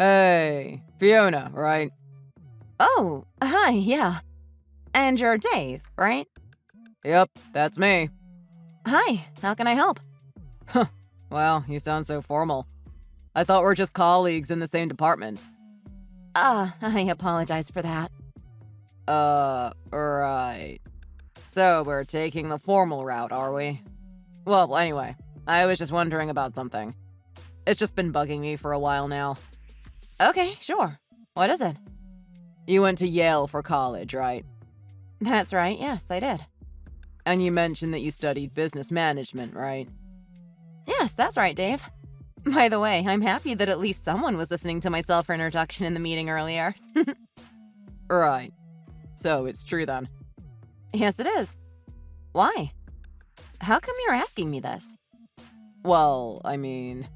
Hey, Fiona, right? Oh, hi, yeah. And you're Dave, right? Yep, that's me. Hi, how can I help? Well, you sound so formal. I thought we're just colleagues in the same department. I apologize for that. Right. So we're taking the formal route, are we? Well, anyway, I was just wondering about something. It's just been bugging me for a while now. Okay, sure. What is it? You went to Yale for college, right? That's right, yes, I did. And you mentioned that you studied business management, right? Yes, that's right, Dave. By the way, I'm happy that at least someone was listening to my self-introduction in the meeting earlier. Right. So it's true then. Yes, it is. Why? How come you're asking me this? Well, I mean,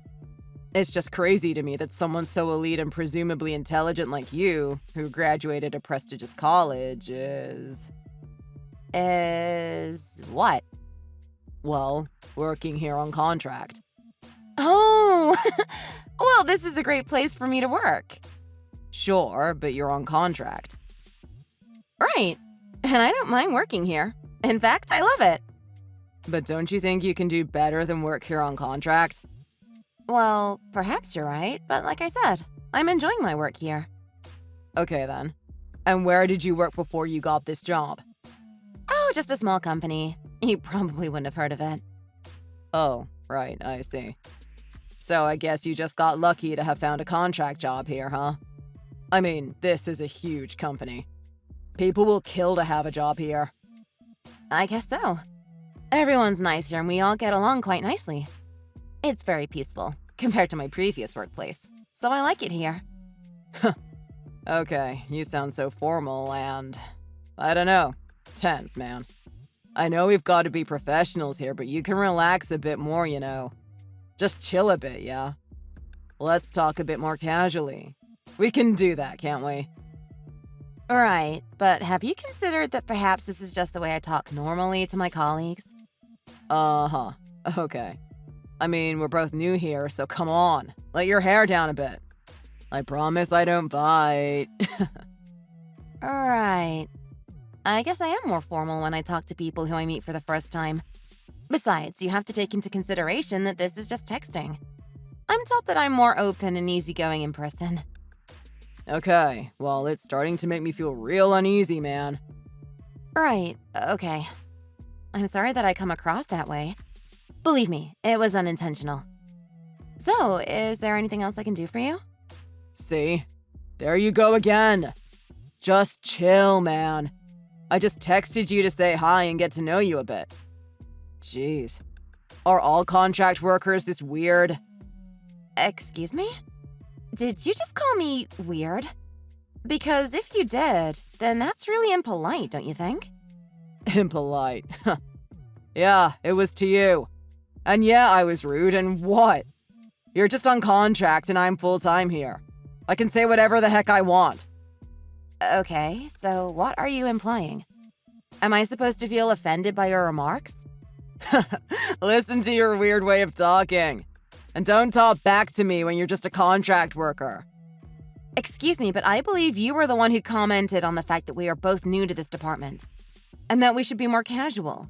it's just crazy to me that someone so elite and presumably intelligent like you, who graduated a prestigious college, is what? well, working here on contract. Oh, well, this is a great place for me to work. Sure, but you're on contract. Right, and I don't mind working here. In fact, I love it. But don't you think you can do better than work here on contract? Well, perhaps you're right, but like I said, I'm enjoying my work here. Okay then. And where did you work before you got this job? Oh, just a small company. You probably wouldn't have heard of it. Oh, right, I see. So I guess you just got lucky to have found a contract job here, huh? I mean, this is a huge company. People will kill to have a job here. I guess so. Everyone's nice here and we all get along quite nicely. It's very peaceful, compared to my previous workplace, so I like it here. Okay, you sound so formal and, I don't know, tense, man. I know we've got to be professionals here, but you can relax a bit more, you know. Just chill a bit, yeah? Let's talk a bit more casually. We can do that, can't we? Right, but have you considered that perhaps this is just the way I talk normally to my colleagues? Uh-huh, okay. I mean, we're both new here, so come on, let your hair down a bit. I promise I don't bite. Right. I guess I am more formal when I talk to people who I meet for the first time. Besides, you have to take into consideration that this is just texting. I'm told that I'm more open and easygoing in person. Okay, well, it's starting to make me feel real uneasy, man. Right, okay. I'm sorry that I come across that way. Believe me, it was unintentional. So, is there anything else I can do for you? See? There you go again. Just chill, man. I just texted you to say hi and get to know you a bit. Jeez. Are all contract workers this weird? Excuse me? Did you just call me weird? Because if you did, then that's really impolite, don't you think? Impolite. Yeah, it was to you. And yeah, I was rude, and what? You're just on contract and I'm full-time here. I can say whatever the heck I want. Okay, so what are you implying? Am I supposed to feel offended by your remarks? Listen to your weird way of talking. And don't talk back to me when you're just a contract worker. Excuse me, but I believe you were the one who commented on the fact that we are both new to this department, and that we should be more casual.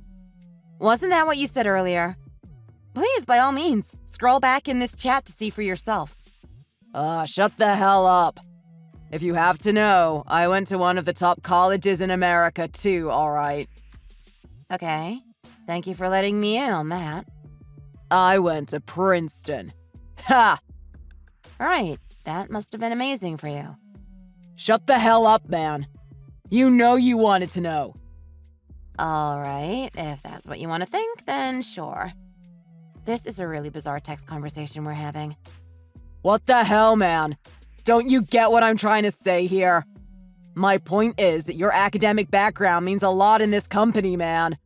Wasn't that what you said earlier? Please, by all means, scroll back in this chat to see for yourself. Shut the hell up. If you have to know, I went to one of the top colleges in America too, alright? Okay, thank you for letting me in on that. I went to Princeton. Ha! Right, that must have been amazing for you. Shut the hell up, man. You know you wanted to know. Alright, if that's what you want to think, then sure. This is a really bizarre text conversation we're having. What the hell, man? Don't you get what I'm trying to say here? My point is that your academic background means a lot in this company, man.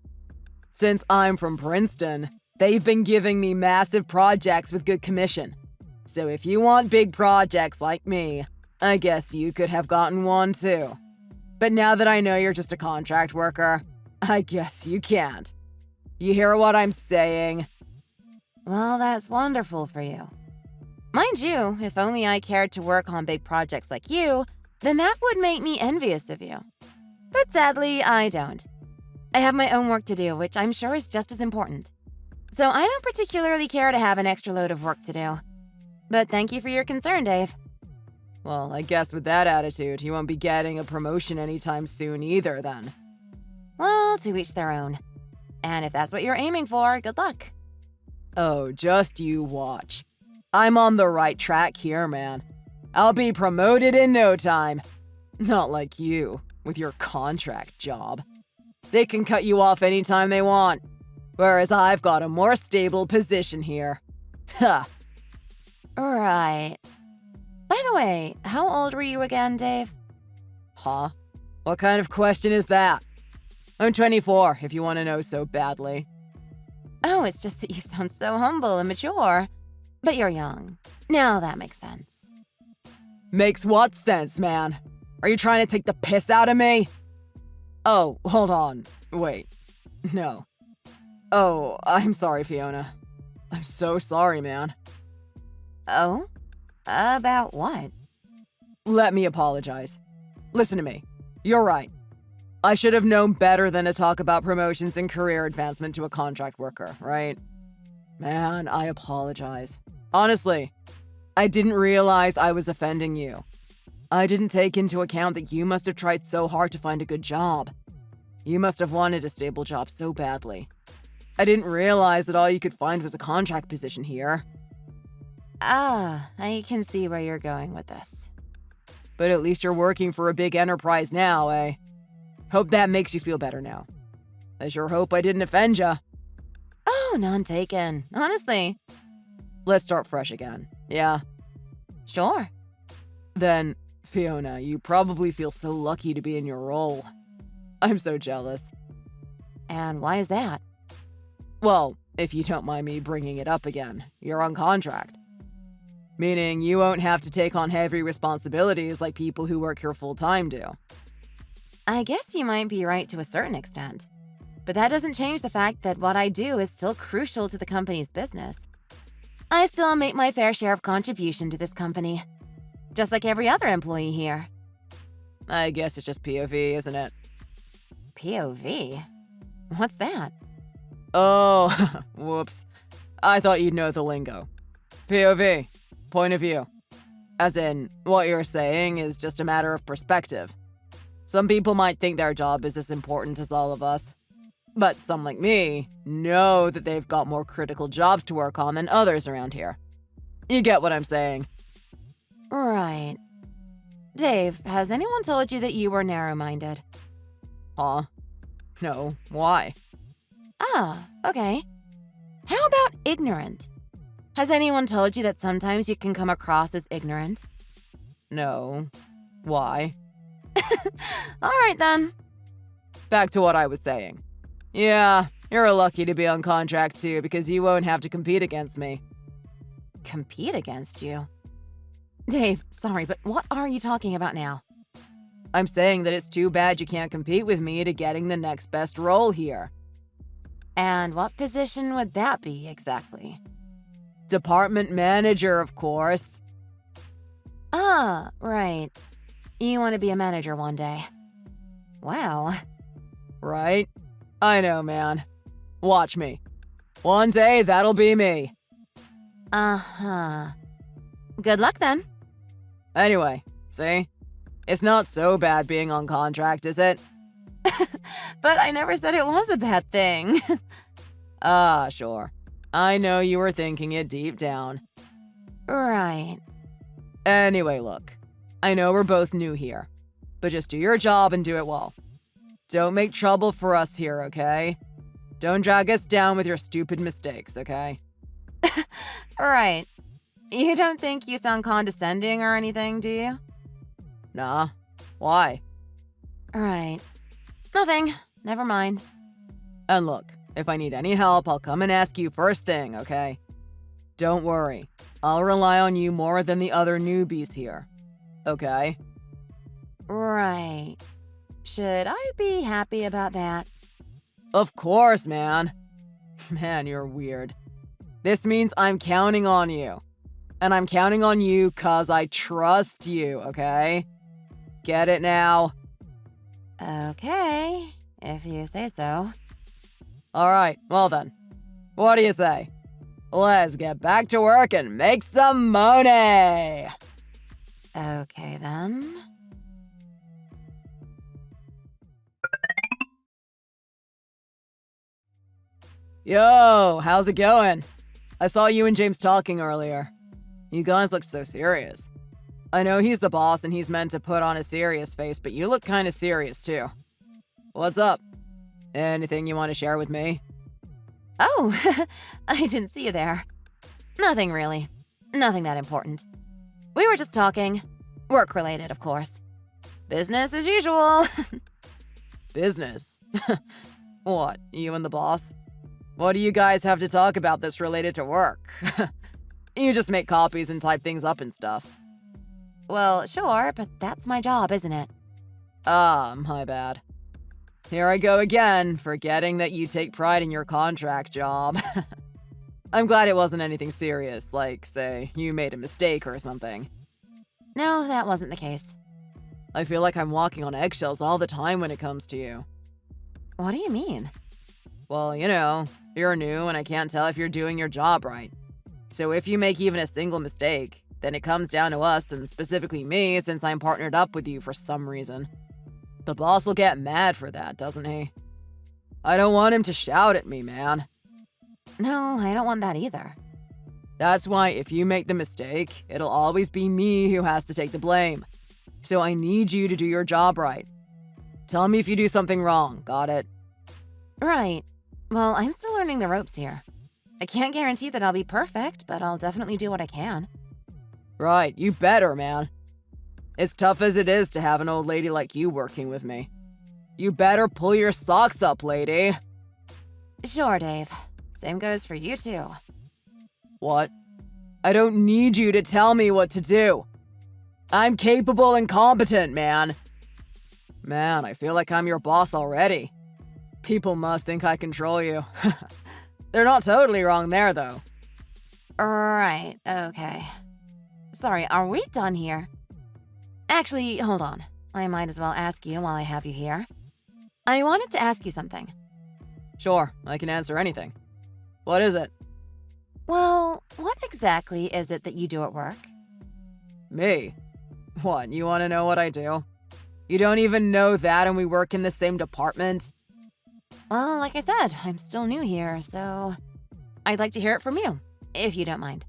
Since I'm from Princeton, they've been giving me massive projects with good commission. So if you want big projects like me, I guess you could have gotten one too. But now that I know you're just a contract worker, I guess you can't. You hear what I'm saying? Well, that's wonderful for you. Mind you, if only I cared to work on big projects like you, then that would make me envious of you. But sadly, I don't. I have my own work to do, which I'm sure is just as important. So I don't particularly care to have an extra load of work to do. But thank you for your concern, Dave. Well, I guess with that attitude, you won't be getting a promotion anytime soon either, then. Well, to each their own. And if that's what you're aiming for, good luck. Oh, just you watch. I'm on the right track here, man. I'll be promoted in no time. Not like you, with your contract job. They can cut you off anytime they want, whereas I've got a more stable position here. Ha! Right. By the way, how old were you again, Dave? Huh? What kind of question is that? I'm 24, if you want to know so badly. Oh, it's just that you sound so humble and mature. But you're young. Now that makes sense. Makes what sense, man? Are you trying to take the piss out of me? Oh, hold on. Wait. No. Oh, I'm sorry, Fiona. I'm so sorry, man. Oh? About what? Let me apologize. Listen to me. You're right. I should have known better than to talk about promotions and career advancement to a contract worker, right? Man, I apologize. Honestly, I didn't realize I was offending you. I didn't take into account that you must have tried so hard to find a good job. You must have wanted a stable job so badly. I didn't realize that all you could find was a contract position here. Ah, I can see where you're going with this. But at least you're working for a big enterprise now, eh? Hope that makes you feel better now. I sure hope I didn't offend ya. Oh, none taken. Honestly. Let's start fresh again, yeah? Sure. Then, Fiona, you probably feel so lucky to be in your role. I'm so jealous. And why is that? Well, if you don't mind me bringing it up again, you're on contract. Meaning you won't have to take on heavy responsibilities like people who work here full-time do. I guess you might be right to a certain extent. But that doesn't change the fact that what I do is still crucial to the company's business. I still make my fair share of contribution to this company, just like every other employee here. I guess it's just POV, isn't it? POV? What's that? Oh, whoops. I thought you'd know the lingo. POV, point of view. As in, what you're saying is just a matter of perspective. Some people might think their job is as important as all of us. But some like me know that they've got more critical jobs to work on than others around here. You get what I'm saying? Right. Dave, has anyone told you that you were narrow-minded? Huh? No, why? Ah, okay. How about ignorant? Has anyone told you that sometimes you can come across as ignorant? No. Why? All right, then. Back to what I was saying. Yeah, you're lucky to be on contract too because you won't have to compete against me. Compete against you? Dave, sorry, but what are you talking about now? I'm saying that it's too bad you can't compete with me to getting the next best role here. And what position would that be exactly? Department manager, of course. Ah, right. You want to be a manager one day. Wow. Right? I know, man. Watch me. One day, that'll be me. Uh-huh. Good luck, then. Anyway, see? It's not so bad being on contract, is it? But I never said it was a bad thing. Ah, sure. I know you were thinking it deep down. Right. Anyway, look. I know we're both new here, but just do your job and do it well. Don't make trouble for us here, okay? Don't drag us down with your stupid mistakes, okay? Right. You don't think you sound condescending or anything, do you? Nah. Why? Right. Nothing. Never mind. And look, if I need any help, I'll come and ask you first thing, okay? Don't worry. I'll rely on you more than the other newbies here. Okay? Right. Should I be happy about that? Of course, man. Man, you're weird. This means I'm counting on you. And I'm counting on you 'cause I trust you, okay? Get it now? Okay, if you say so. Alright, well then. What do you say? Let's get back to work and make some money! Okay, then. Yo, how's it going? I saw you and James talking earlier. You guys look so serious. I know he's the boss and he's meant to put on a serious face, but you look kinda serious too. What's up? Anything you want to share with me? Oh, I didn't see you there. Nothing really. Nothing that important. We were just talking. Work-related, of course. Business as usual. Business? What, you and the boss? What do you guys have to talk about that's related to work? You just make copies and type things up and stuff. Well, sure, but that's my job, isn't it? Ah, my bad. Here I go again, forgetting that you take pride in your contract job. I'm glad it wasn't anything serious, like, say, you made a mistake or something. No, that wasn't the case. I feel like I'm walking on eggshells all the time when it comes to you. What do you mean? Well, you know, you're new and I can't tell if you're doing your job right. So if you make even a single mistake, then it comes down to us and specifically me since I'm partnered up with you for some reason. The boss will get mad for that, doesn't he? I don't want him to shout at me, man. No, I don't want that either. That's why if you make the mistake, it'll always be me who has to take the blame. So I need you to do your job right. Tell me if you do something wrong, got it? Right. Well, I'm still learning the ropes here. I can't guarantee that I'll be perfect, but I'll definitely do what I can. Right, you better, man. It's tough as it is to have an old lady like you working with me. You better pull your socks up, lady. Sure, Dave. Same goes for you, too. What? I don't need you to tell me what to do. I'm capable and competent, man. Man, I feel like I'm your boss already. People must think I control you. They're not totally wrong there, though. Right, okay. Sorry, are we done here? Actually, hold on. I might as well ask you while I have you here. I wanted to ask you something. Sure, I can answer anything. What is it? Well, what exactly is it that you do at work? Me? What, you want to know what I do? You don't even know that and we work in the same department? Well, like I said, I'm still new here, so I'd like to hear it from you, if you don't mind.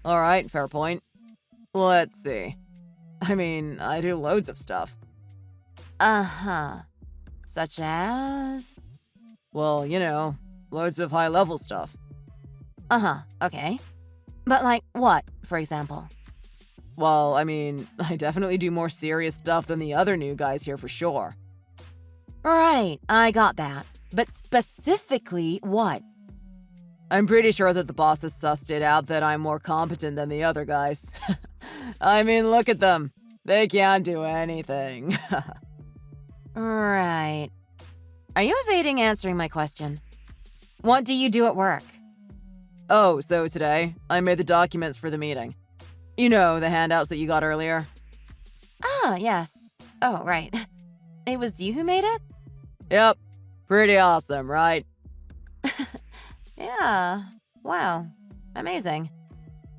Alright, fair point. Let's see. I mean, I do loads of stuff. Uh-huh. Such as? Well, you know, loads of high-level stuff. Uh-huh, okay. But like what, for example? Well, I mean, I definitely do more serious stuff than the other new guys here for sure. Right, I got that. But specifically what? I'm pretty sure that the boss has sussed it out that I'm more competent than the other guys. I mean, look at them. They can't do anything. Right. Are you evading answering my question? What do you do at work? Oh, so today, I made the documents for the meeting. You know, the handouts that you got earlier? Ah, yes. Oh, right. It was you who made it? Yep. Pretty awesome, right? Yeah. Wow. Amazing.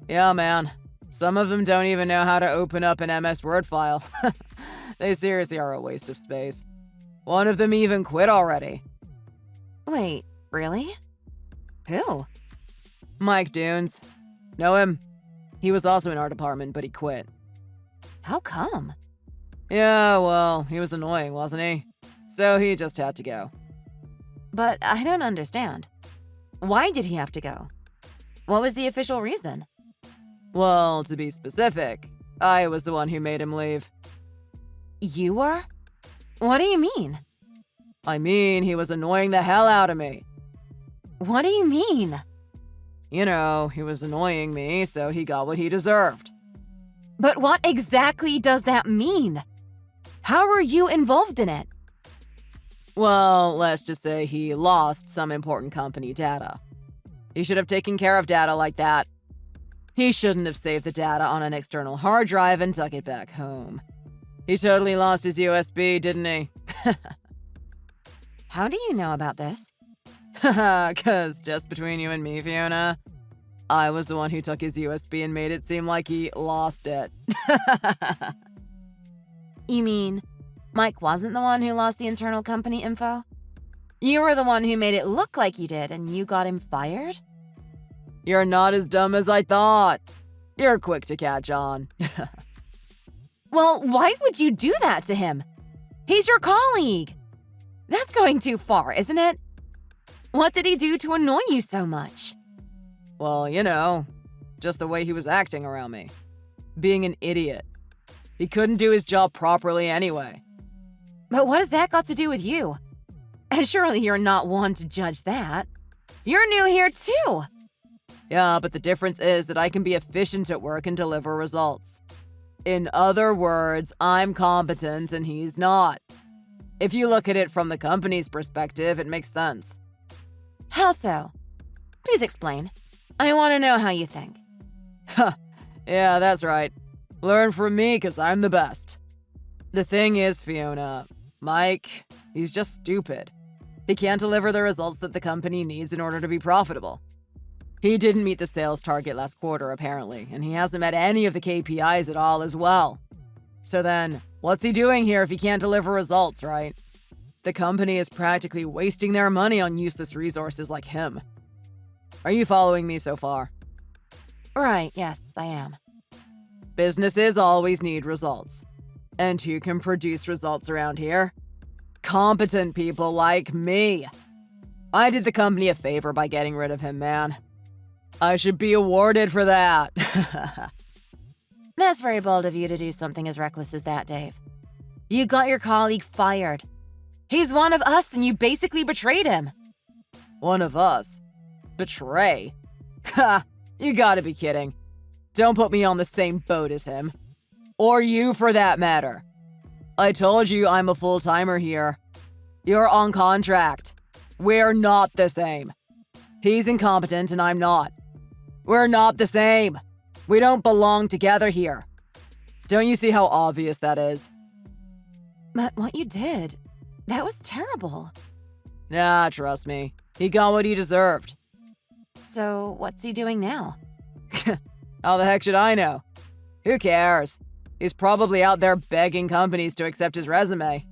Yeah, man. Some of them don't even know how to open up an MS Word file. They seriously are a waste of space. One of them even quit already. Wait, really? Who? Mike Dunes. Know him? He was also in our department, but he quit. How come? Yeah, well, he was annoying, wasn't he? So he just had to go. But I don't understand. Why did he have to go? What was the official reason? Well, to be specific, I was the one who made him leave. You were? What do you mean? I mean, he was annoying the hell out of me. What do you mean? You know, he was annoying me, so he got what he deserved. But what exactly does that mean? How were you involved in it? Well, let's just say he lost some important company data. He should have taken care of data like that. He shouldn't have saved the data on an external hard drive and took it back home. He totally lost his USB, didn't he? How do you know about this? Haha, 'cause just between you and me, Fiona, I was the one who took his USB and made it seem like he lost it. You mean Mike wasn't the one who lost the internal company info? You were the one who made it look like you did, and you got him fired? You're not as dumb as I thought. You're quick to catch on. Well, why would you do that to him? He's your colleague. That's going too far, isn't it? What did he do to annoy you so much? Well, you know, just the way he was acting around me. Being an idiot. He couldn't do his job properly anyway. But what has that got to do with you? And surely you're not one to judge that. You're new here too. Yeah, but the difference is that I can be efficient at work and deliver results. In other words, I'm competent and he's not. If you look at it from the company's perspective, it makes sense. How so? Please explain. I want to know how you think. Yeah, that's right. Learn from me, 'cause I'm the best. The thing is, Fiona, Mike, he's just stupid. He can't deliver the results that the company needs in order to be profitable. He didn't meet the sales target last quarter, apparently, and he hasn't met any of the KPIs at all as well. So then, what's he doing here if he can't deliver results, right? The company is practically wasting their money on useless resources like him. Are you following me so far? Right, yes, I am. Businesses always need results. And who can produce results around here? Competent people like me. I did the company a favor by getting rid of him, man. I should be awarded for that. That's very bold of you to do something as reckless as that, Dave. You got your colleague fired. He's one of us and you basically betrayed him. One of us? Betray? Ha! You gotta be kidding. Don't put me on the same boat as him. Or you, for that matter. I told you I'm a full-timer here. You're on contract. We're not the same. He's incompetent and I'm not. We're not the same. We don't belong together here. Don't you see how obvious that is? But what you did, that was terrible. Nah, trust me. He got what he deserved. So what's he doing now? How the heck should I know? Who cares? He's probably out there begging companies to accept his resume.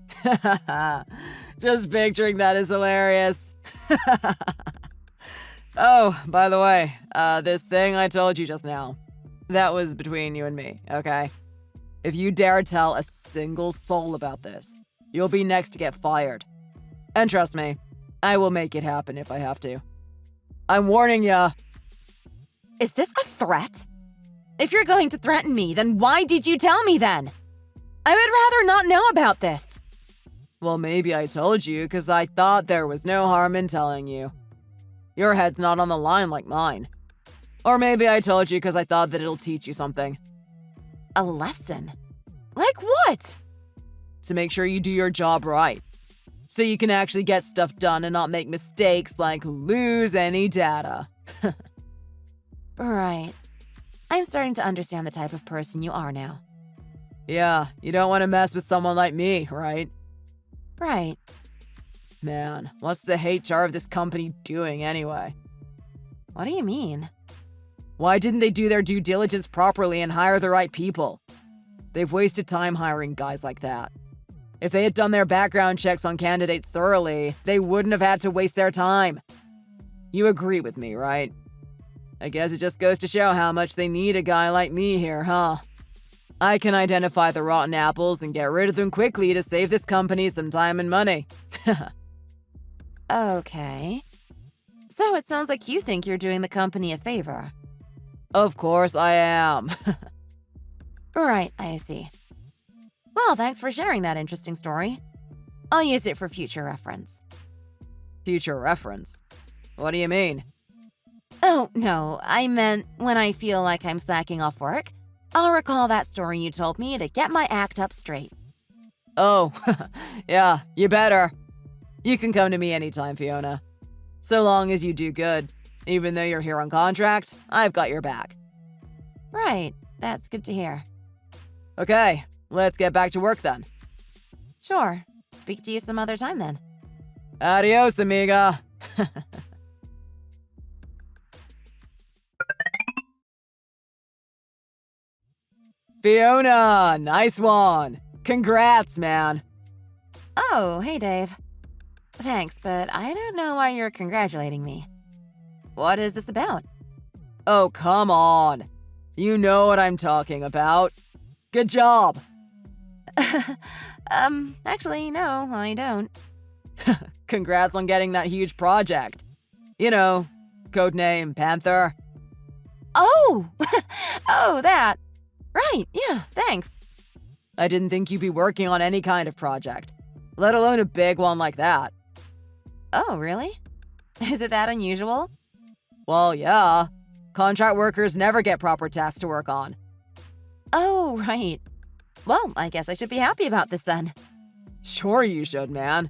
Just picturing that is hilarious. Oh, by the way, this thing I told you just now, that was between you and me, okay? If you dare tell a single soul about this, you'll be next to get fired. And trust me, I will make it happen if I have to. I'm warning ya. Is this a threat? If you're going to threaten me, then why did you tell me then? I would rather not know about this. Well, maybe I told you because I thought there was no harm in telling you. Your head's not on the line like mine. Or maybe I told you because I thought that it'll teach you something. A lesson? Like what? To make sure you do your job right. So you can actually get stuff done and not make mistakes like lose any data. Right. I'm starting to understand the type of person you are now. Yeah, you don't want to mess with someone like me, right? Right. Man, what's the HR of this company doing anyway? What do you mean? Why didn't they do their due diligence properly and hire the right people? They've wasted time hiring guys like that. If they had done their background checks on candidates thoroughly, they wouldn't have had to waste their time. You agree with me, right? I guess it just goes to show how much they need a guy like me here, huh? I can identify the rotten apples and get rid of them quickly to save this company some time and money. Okay. So it sounds like you think you're doing the company a favor. Of course I am. Right, I see. Well, thanks for sharing that interesting story. I'll use it for future reference. Future reference? What do you mean? Oh, no, I meant when I feel like I'm slacking off work, I'll recall that story you told me to get my act up straight. Oh, yeah, you better. You can come to me anytime, Fiona. So long as you do good. Even though you're here on contract, I've got your back. Right, that's good to hear. Okay, let's get back to work then. Sure, speak to you some other time then. Adios, amiga. Fiona, nice one. Congrats, man. Oh, hey Dave. Thanks, but I don't know why you're congratulating me. What is this about? Oh, come on. You know what I'm talking about. Good job. Actually, no, I don't. Congrats on getting that huge project. You know, codename Panther. Oh! Oh, that. Right, yeah, thanks. I didn't think you'd be working on any kind of project, let alone a big one like that. Oh, really? Is it that unusual? Well, yeah. Contract workers never get proper tasks to work on. Oh, right. Well, I guess I should be happy about this then. Sure you should, man.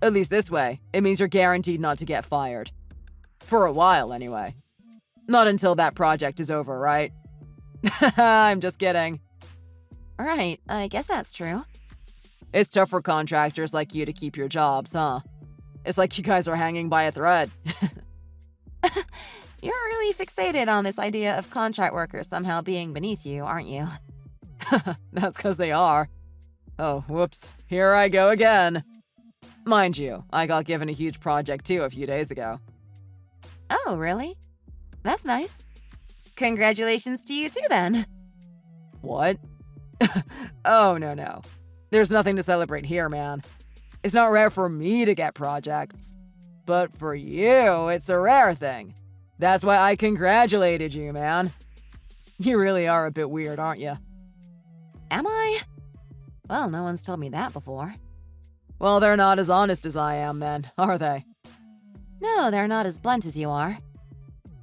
At least this way, it means you're guaranteed not to get fired. For a while, anyway. Not until that project is over, right? I'm just kidding. Right, I guess that's true. It's tough for contractors like you to keep your jobs, huh? It's like you guys are hanging by a thread. You're really fixated on this idea of contract workers somehow being beneath you, aren't you? That's because they are. Oh, whoops. Here I go again. Mind you, I got given a huge project too a few days ago. Oh, really? That's nice. Congratulations to you too, then. What? Oh, no. There's nothing to celebrate here, man. It's not rare for me to get projects. But for you, it's a rare thing. That's why I congratulated you, man. You really are a bit weird, aren't you? Am I? Well, no one's told me that before. Well, they're not as honest as I am, then, are they? No, they're not as blunt as you are.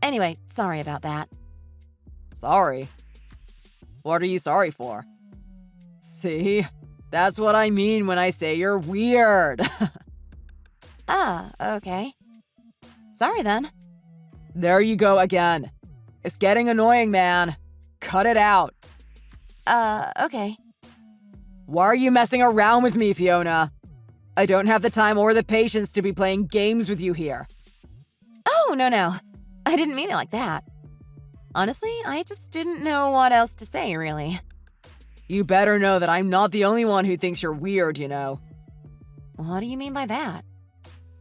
Anyway, sorry about that. Sorry? What are you sorry for? See? That's what I mean when I say you're weird. Ah, okay. Sorry then. There you go again. It's getting annoying, man. Cut it out. Okay. Why are you messing around with me, Fiona? I don't have the time or the patience to be playing games with you here. Oh, no. I didn't mean it like that. Honestly, I just didn't know what else to say, really. You better know that I'm not the only one who thinks you're weird, you know. What do you mean by that?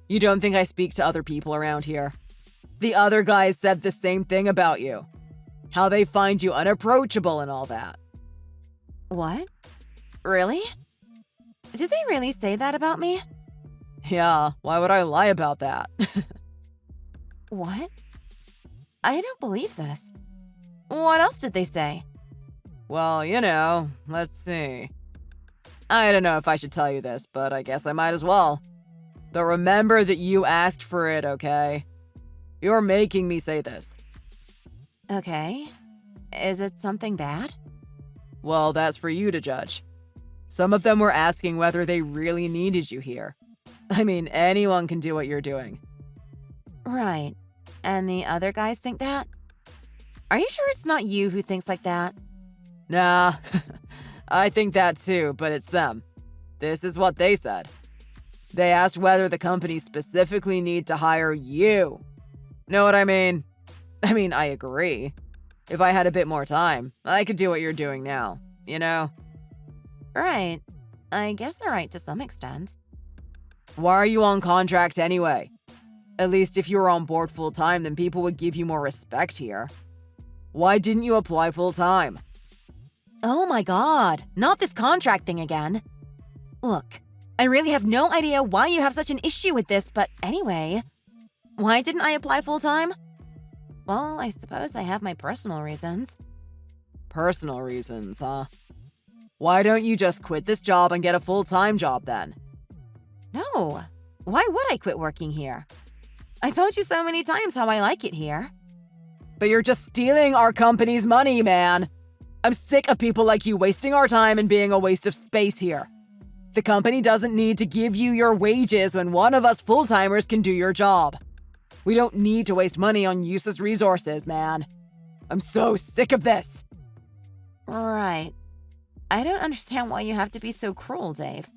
You don't think I speak to other people around here? The other guys said the same thing about you. How they find you unapproachable and all that. What? Really? Did they really say that about me? Yeah, why would I lie about that? What? I don't believe this. What else did they say? Well, you know, let's see. I don't know if I should tell you this, but I guess I might as well. But remember that you asked for it, okay? You're making me say this. Okay. Is it something bad? Well, that's for you to judge. Some of them were asking whether they really needed you here. I mean, anyone can do what you're doing. Right. And the other guys think that? Are you sure it's not you who thinks like that? Nah, I think that too, but it's them. This is what they said. They asked whether the company specifically need to hire you. Know what I mean? I agree. If I had a bit more time, I could do what you're doing now, you know? Right. I guess they're right to some extent. Why are you on contract anyway? At least if you were on board full-time, then people would give you more respect here. Why didn't you apply full-time? Oh my god, not this contract thing again. Look, I really have no idea why you have such an issue with this, but anyway. Why didn't I apply full-time? Well, I suppose I have my personal reasons. Personal reasons, huh? Why don't you just quit this job and get a full-time job then? No. Why would I quit working here? I told you so many times how I like it here. But you're just stealing our company's money, man. I'm sick of people like you wasting our time and being a waste of space here. The company doesn't need to give you your wages when one of us full-timers can do your job. We don't need to waste money on useless resources, man. I'm so sick of this. Right. I don't understand why you have to be so cruel, Dave.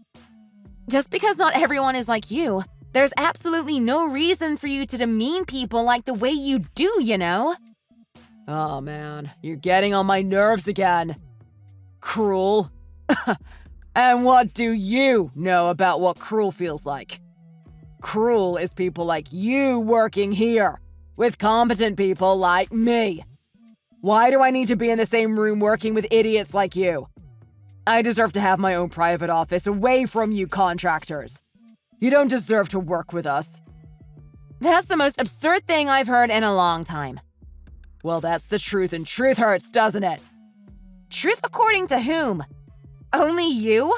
Just because not everyone is like you, there's absolutely no reason for you to demean people like the way you do, you know? Oh man, you're getting on my nerves again. Cruel? And what do you know about what cruel feels like? Cruel is people like you working here, with competent people like me. Why do I need to be in the same room working with idiots like you? I deserve to have my own private office away from you contractors. You don't deserve to work with us. That's the most absurd thing I've heard in a long time. Well, that's the truth, and truth hurts, doesn't it? Truth according to whom? Only you?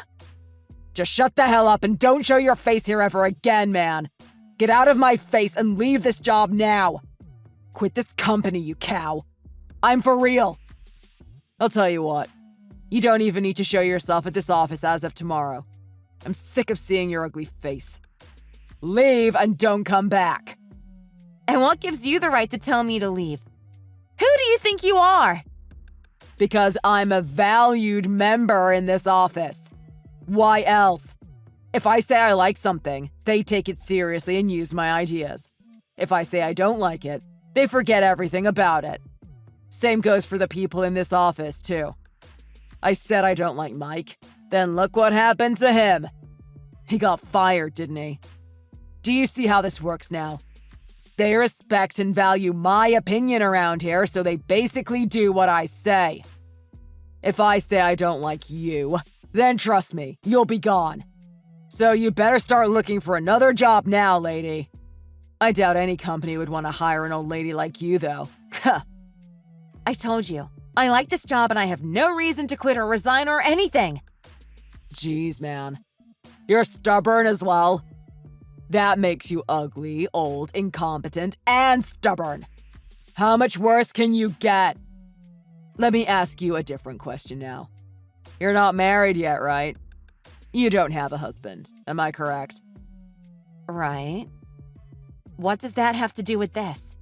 Just shut the hell up and don't show your face here ever again, man. Get out of my face and leave this job now. Quit this company, you cow. I'm for real. I'll tell you what. You don't even need to show yourself at this office as of tomorrow. I'm sick of seeing your ugly face. Leave and don't come back. And what gives you the right to tell me to leave? Who do you think you are? Because I'm a valued member in this office. Why else? If I say I like something, they take it seriously and use my ideas. If I say I don't like it, they forget everything about it. Same goes for the people in this office, too. I said I don't like Mike, then look what happened to him. He got fired, didn't he? Do you see how this works now? They respect and value my opinion around here, so they basically do what I say. If I say I don't like you, then trust me, you'll be gone. So you better start looking for another job now, lady. I doubt any company would want to hire an old lady like you, though. I told you, I like this job and I have no reason to quit or resign or anything. Jeez, man. You're stubborn as well. That makes you ugly, old, incompetent, and stubborn. How much worse can you get? Let me ask you a different question now. You're not married yet, right? You don't have a husband, am I correct? Right. What does that have to do with this?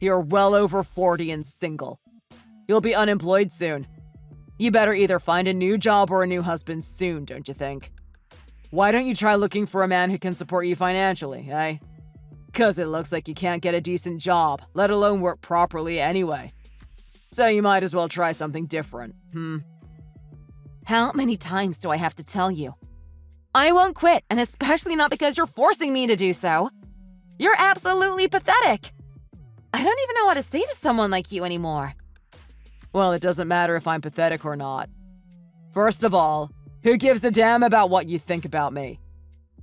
You're well over 40 and single. You'll be unemployed soon. You better either find a new job or a new husband soon, don't you think? Why don't you try looking for a man who can support you financially, eh? 'Cause it looks like you can't get a decent job, let alone work properly anyway. So you might as well try something different, How many times do I have to tell you? I won't quit, and especially not because you're forcing me to do so. You're absolutely pathetic. I don't even know what to say to someone like you anymore. Well, it doesn't matter if I'm pathetic or not. First of all, who gives a damn about what you think about me?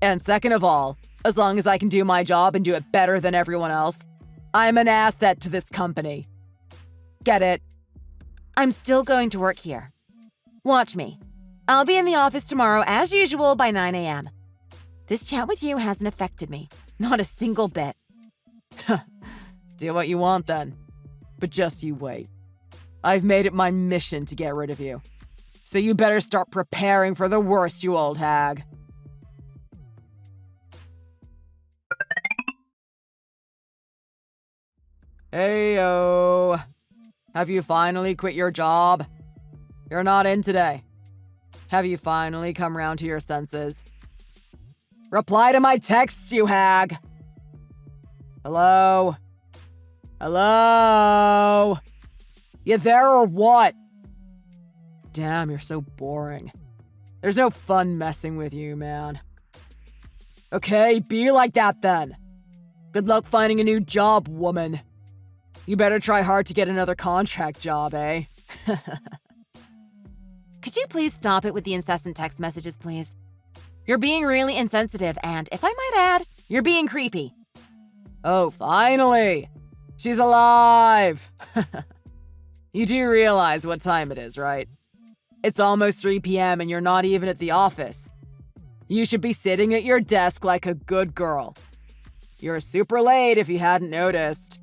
And second of all, as long as I can do my job and do it better than everyone else, I'm an asset to this company. Get it? I'm still going to work here. Watch me. I'll be in the office tomorrow as usual by 9 a.m. This chat with you hasn't affected me. Not a single bit. Do what you want then. But just you wait. I've made it my mission to get rid of you. So you better start preparing for the worst, you old hag. Heyo. Have you finally quit your job? You're not in today. Have you finally come round to your senses? Reply to my texts, you hag! Hello? Hello? You there or what? Damn, you're so boring. There's no fun messing with you, man. Okay, be like that then. Good luck finding a new job, woman. You better try hard to get another contract job, eh? Could you please stop it with the incessant text messages, please? You're being really insensitive, and if I might add, you're being creepy. Oh, finally! She's alive! You do realize what time it is, right? It's almost 3 p.m. and you're not even at the office. You should be sitting at your desk like a good girl. You're super late if you hadn't noticed.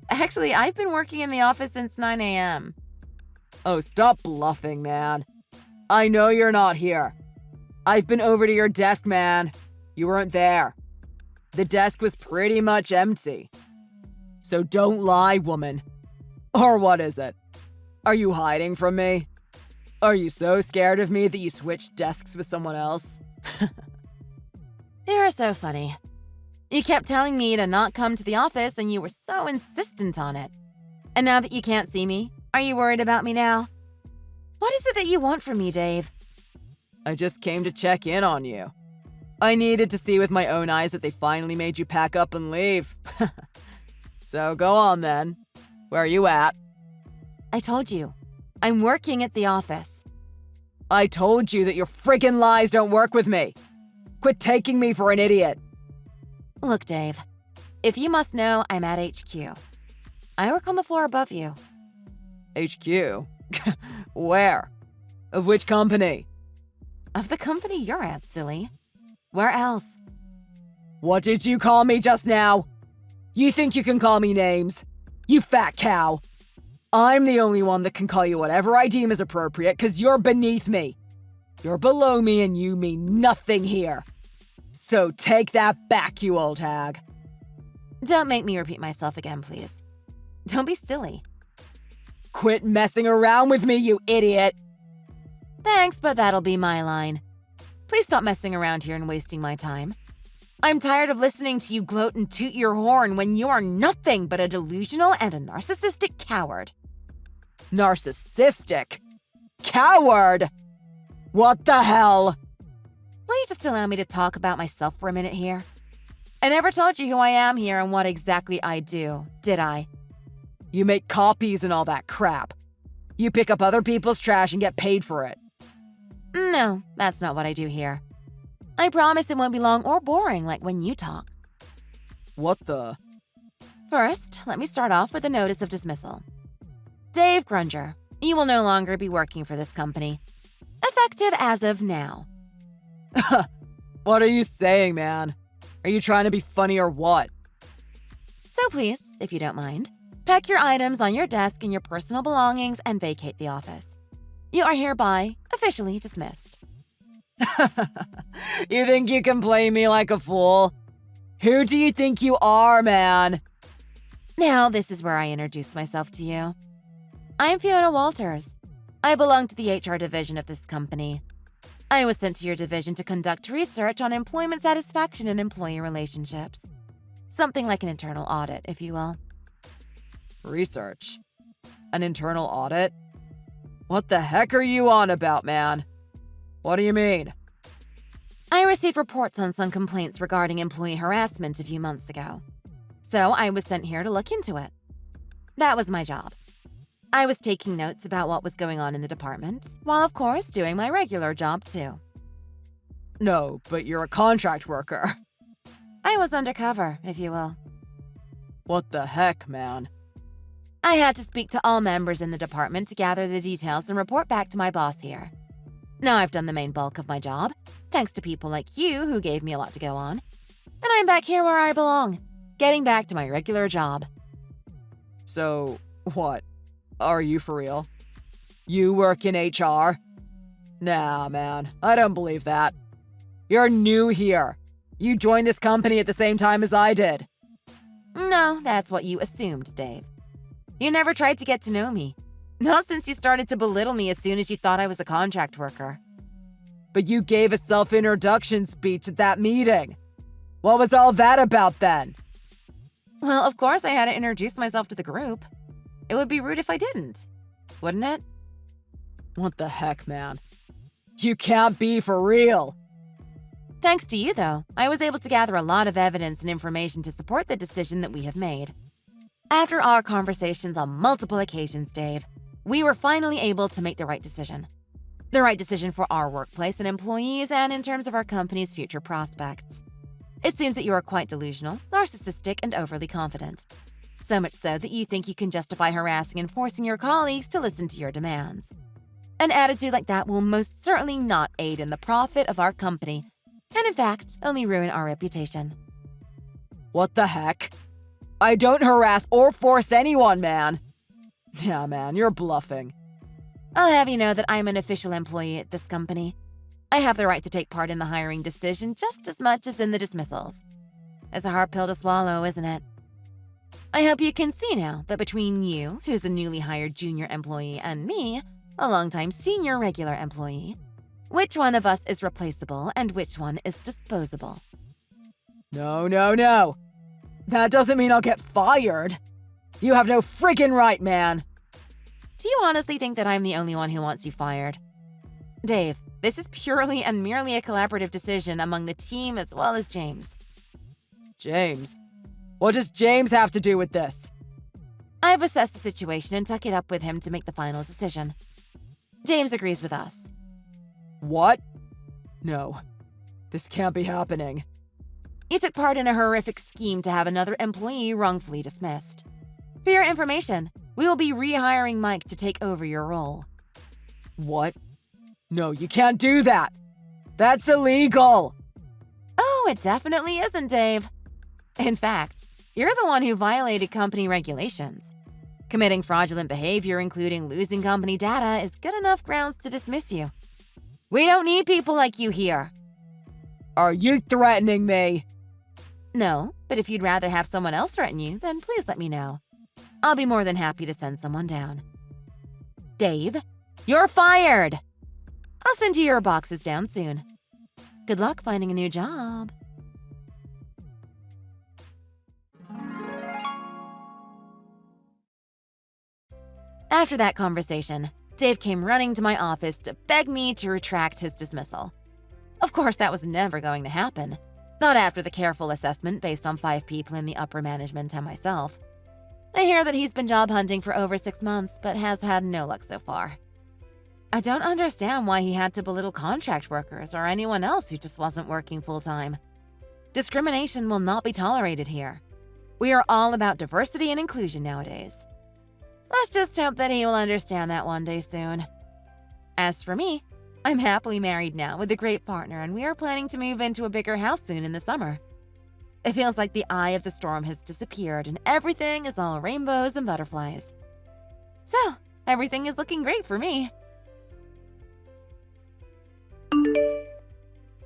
Actually, I've been working in the office since 9 a.m. Oh, stop bluffing, man. I know you're not here. I've been over to your desk, man. You weren't there. The desk was pretty much empty. So don't lie, woman. Or what is it? Are you hiding from me? Are you so scared of me that you switched desks with someone else? You're so funny. You kept telling me to not come to the office and you were so insistent on it. And now that you can't see me, are you worried about me now? What is it that you want from me, Dave? I just came to check in on you. I needed to see with my own eyes that they finally made you pack up and leave. So go on then. Where are you at? I told you. I'm working at the office. I told you that your friggin' lies don't work with me. Quit taking me for an idiot. Look, Dave. If you must know, I'm at HQ. I work on the floor above you. HQ? Where? Of which company? Of the company you're at, silly. Where else? What did you call me just now? You think you can call me names? You fat cow. I'm the only one that can call you whatever I deem is appropriate because you're beneath me. You're below me and you mean nothing here. So take that back, you old hag. Don't make me repeat myself again, please. Don't be silly. Quit messing around with me, you idiot. Thanks, but that'll be my line. Please stop messing around here and wasting my time. I'm tired of listening to you gloat and toot your horn when you are nothing but a delusional and a narcissistic coward. Narcissistic? Coward? What the hell? Will you just allow me to talk about myself for a minute here? I never told you who I am here and what exactly I do, did I? You make copies and all that crap. You pick up other people's trash and get paid for it. No, that's not what I do here. I promise it won't be long or boring like when you talk. What the? First, let me start off with a notice of dismissal. Dave Grunger, you will no longer be working for this company. Effective as of now. What are you saying, man? Are you trying to be funny or what? So please, if you don't mind, pack your items on your desk and your personal belongings and vacate the office. You are hereby officially dismissed. You think you can play me like a fool? Who do you think you are, man? Now, this is where I introduce myself to you. I'm Fiona Walters. I belong to the HR division of this company. I was sent to your division to conduct research on employment satisfaction and employee relationships. Something like an internal audit, if you will. Research? An internal audit? What the heck are you on about, man? What do you mean? I received reports on some complaints regarding employee harassment a few months ago. So I was sent here to look into it. That was my job. I was taking notes about what was going on in the department, while of course doing my regular job too. No, but you're a contract worker. I was undercover, if you will. What the heck, man? I had to speak to all members in the department to gather the details and report back to my boss here. Now I've done the main bulk of my job, thanks to people like you who gave me a lot to go on. And I'm back here where I belong, getting back to my regular job. So, what? Are you for real? You work in HR? Nah, man, I don't believe that. You're new here. You joined this company at the same time as I did. No, that's what you assumed, Dave. You never tried to get to know me. Not since you started to belittle me as soon as you thought I was a contract worker. But you gave a self-introduction speech at that meeting. What was all that about then? Well, of course I had to introduce myself to the group. It would be rude if I didn't, wouldn't it? What the heck, man? You can't be for real. Thanks to you, though, I was able to gather a lot of evidence and information to support the decision that we have made. After our conversations on multiple occasions, Dave, we were finally able to make the right decision. The right decision for our workplace and employees and in terms of our company's future prospects. It seems that you are quite delusional, narcissistic, and overly confident. So much so that you think you can justify harassing and forcing your colleagues to listen to your demands. An attitude like that will most certainly not aid in the profit of our company, and in fact, only ruin our reputation. What the heck? I don't harass or force anyone, man. Yeah, man, you're bluffing. I'll have you know that I'm an official employee at this company. I have the right to take part in the hiring decision just as much as in the dismissals. It's a hard pill to swallow, isn't it? I hope you can see now that between you, who's a newly hired junior employee, and me, a longtime senior regular employee, which one of us is replaceable and which one is disposable. No, no, no. That doesn't mean I'll get fired. You have no friggin' right, man. Do you honestly think that I'm the only one who wants you fired? Dave, this is purely and merely a collaborative decision among the team as well as James. James? What does James have to do with this? I've assessed the situation and took it up with him to make the final decision. James agrees with us. What? No. This can't be happening. You took part in a horrific scheme to have another employee wrongfully dismissed. For your information, we will be rehiring Mike to take over your role. What? No, you can't do that. That's illegal. Oh, it definitely isn't, Dave. In fact, you're the one who violated company regulations. Committing fraudulent behavior, including losing company data, is good enough grounds to dismiss you. We don't need people like you here. Are you threatening me? No, but if you'd rather have someone else threaten you, then please let me know. I'll be more than happy to send someone down. Dave, you're fired! I'll send you your boxes down soon. Good luck finding a new job. After that conversation, Dave came running to my office to beg me to retract his dismissal. Of course, that was never going to happen. Not after the careful assessment based on 5 people in the upper management and myself. I hear that he's been job hunting for over 6 months, but has had no luck so far. I don't understand why he had to belittle contract workers or anyone else who just wasn't working full-time. Discrimination will not be tolerated here. We are all about diversity and inclusion nowadays. Let's just hope that he will understand that one day soon. As for me, I'm happily married now with a great partner, and we are planning to move into a bigger house soon in the summer. It feels like the eye of the storm has disappeared and everything is all rainbows and butterflies. So, everything is looking great for me.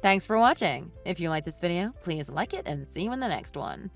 Thanks for watching. If you like this video, please like it and see you in the next one.